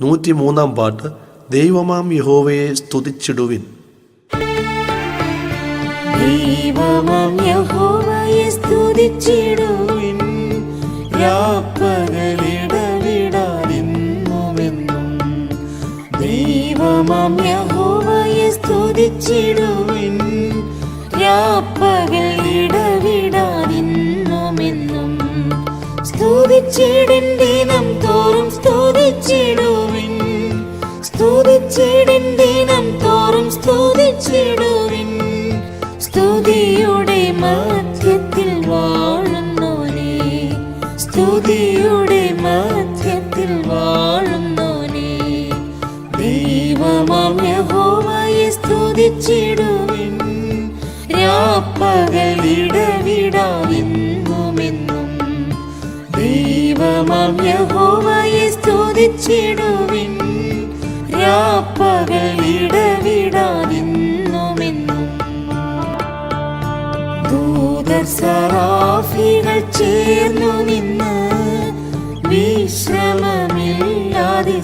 103 പാട്ട്. ദൈവമാം യഹോവയെ സ്തുതിച്ചിടുവിൻ. ദൈവമാം യഹോവയെ സ്തുതിച്ചിടുവിൻ, രാപ്പകലിടവിടാതിന്നുമെന്നും. ദൈവമാം യഹോവയെ സ്തുതിച്ചിടുവിൻ, രാപ്പകലിടവിടാതിന്നുമെന്നും. സ്തുതിച്ചിടും ദിനം തോറും സ്തുതിച്ചിടുവിൻ, സ്തുതിച്ചിടും ദിനം തോറും സ്തുതിച്ചിടുവിൻ. സ്തുതിയുടെ മധ്യത്തിൽ വാഴുന്നോനേ, സ്തുതിയുടെ മധ്യത്തിൽ വാഴുന്നോനേ. ദൈവമാം യഹോവയെ സ്തുതിച്ചിടുവിൻ, രാപ്പകലിടവിടാതിന്നുമെന്നും. ദൈവമാം യഹോവയെ സ്തുതിച്ചിടുവിൻ, രാപ്പകലിടവിടാതിന്നുമെന്നും. ദൂതർ സറാഫികൾ ചേർന്നു നിന്ന് വിശ്രമമില്ലാതെ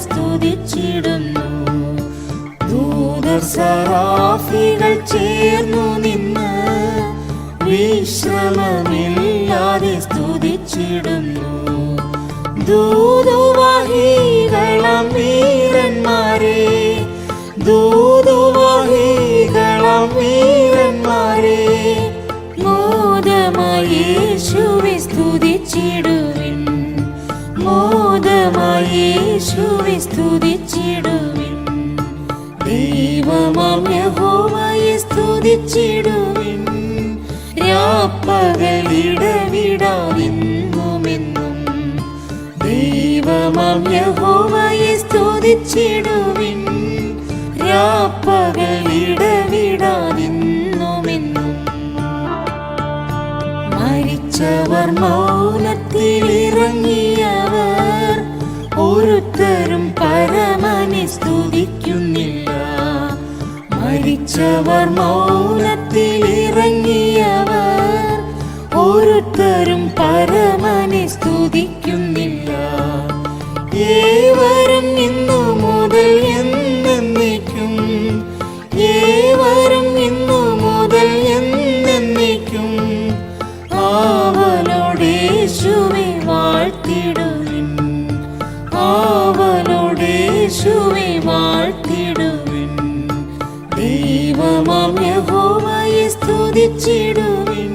സ്തുതിച്ചിടുന്നു. ദൂതർ സറാഫികൾ ചേർന്നു നിന്ന് വിശ്രമമില്ലാതെ സ്തുതിച്ചിടുന്നു. ദൂതുവാഹികളാം വീരന്മാരെ, ദൂതുവാഹികളാം വീരന്മാരെ, മോദമായി യേശുവെ സ്തുതിച്ചിടുവിൻ, മോദമായി യേശുവെ സ്തുതിച്ചിടുവിൻ. ദൈവമാം യഹോവയെ സ്തുതിച്ചിടുവിൻ, രാപ്പകലിടവിടാതിന്നുമെന്നും. ദൈവമാം യഹോവയെ സ്തുതിച്ചിടുവിൻ, രാപ്പകലിടവിടാതിന്നുമെന്നും. മരിച്ചവർ മൗനത്തിലിറങ്ങിയവർ ഒരുത്തരും പരമനെ സ്തുതിക്കുന്നില്ല. മരിച്ചവർ മൗനത്തിലിറങ്ങിയവർ ഒരുത്തരും പരമനെ സ്തുതിക്കുന്നില്ല. ഏവരും ഇന്നു മുതൽ എന്നേക്കും, ഏവരും ഇന്നു മുതൽ എന്നേക്കും ആവലോടെ യേശുവെ വാഴ്ത്തിടുവിൻ, ആവലോടെ യേശുവെ വാഴ്ത്തിടുവിൻ. ദൈവമാം യഹോവയെ സ്തുതിച്ചിടുവിൻ,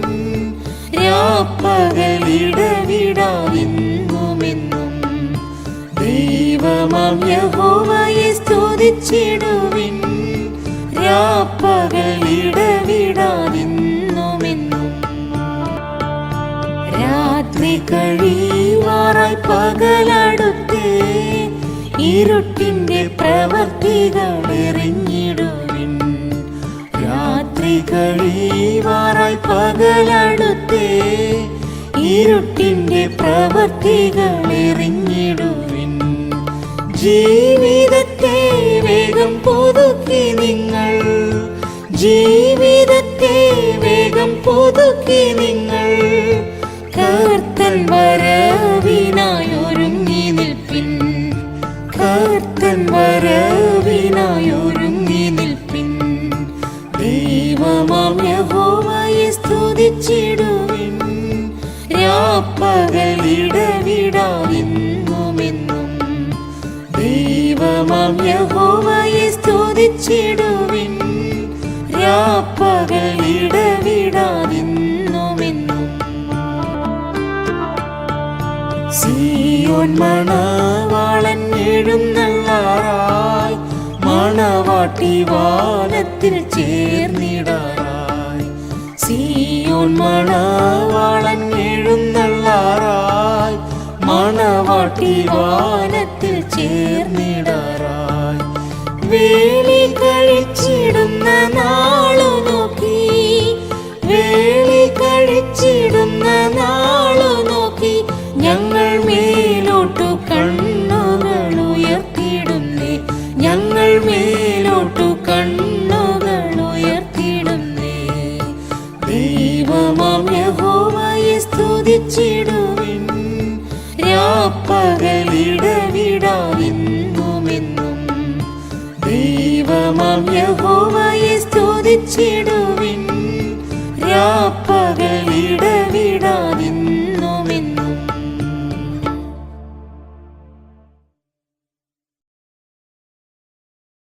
രാപ്പകലിടവിടാതിന്നുമെന്നും. ദൈവമാം യഹോവയെ സ്തുതിച്ചിടുവിൻ, രാപ്പകലിടവിടാതിന്നുമെന്നും. രാത്രി കഴിവാറായി പകലടുത്തേ, ഇരുട്ടിന്റെ പ്രവർത്തികൾ എറിഞ്ഞിടുവിൻ. രാത്രി കഴിവാറായി പകലടുത്തേ, ഇരുട്ടിന്റെ പ്രവർത്തികൾ എറിഞ്ഞിടുവിൻ. ജീവിതത്തെ വേഗം പുതുക്കി നിങ്ങൾ, ജീവിതത്തെ വേഗം പുതുക്കി നിങ്ങൾ. കർത്തൻ വരവിനായി ഒരുങ്ങി നിൽപ്പിൻ, കർത്തൻ വരവിനായി ഒരുങ്ങി നിൽപ്പിൻ. ദൈവമാം യഹോവയെ സ്തുതിച്ചിടുവിൻ, രാപ്പകലിടവിടാതിന്നുമെന്നും. ദൈവമാം യഹോവയെ സ്തുതിച്ചിടുവിൻ, രാപ്പകലിടവിടാതിന്നുമെന്നും. സിയോൻ മണവാളൻ എഴുന്നള്ളാറായി, മണവാട്ടി വാനത്തിൽ ചേർന്നിടാറായി. സിയോൻ മണവാളൻ എഴുന്നള്ളാറായി, മണവാട്ടി വാനത്തിൽ ചേർന്നിടാറായി. വേളി കഴിച്ചിടുന്ന നാളു നോക്കി, വേളി കഴിച്ചിടുന്ന നാളു നോക്കി ഞങ്ങൾ മേലോട്ടു കണ്ണുകൾ ഉയർത്തിടുന്നേ, ഞങ്ങൾ മേലോട്ടു കണ്ണുകൾ ഉയർത്തിടുന്നേ. ദൈവമാം യഹോവയെ സ്തുതിച്ചിടുവിൻ, രാപ്പകലിടവിടാതിന്നുമെന്നും. ദൈവമാം യഹോവയെ സ്തുതിച്ചിടുവിൻ. രാപ്പകൽ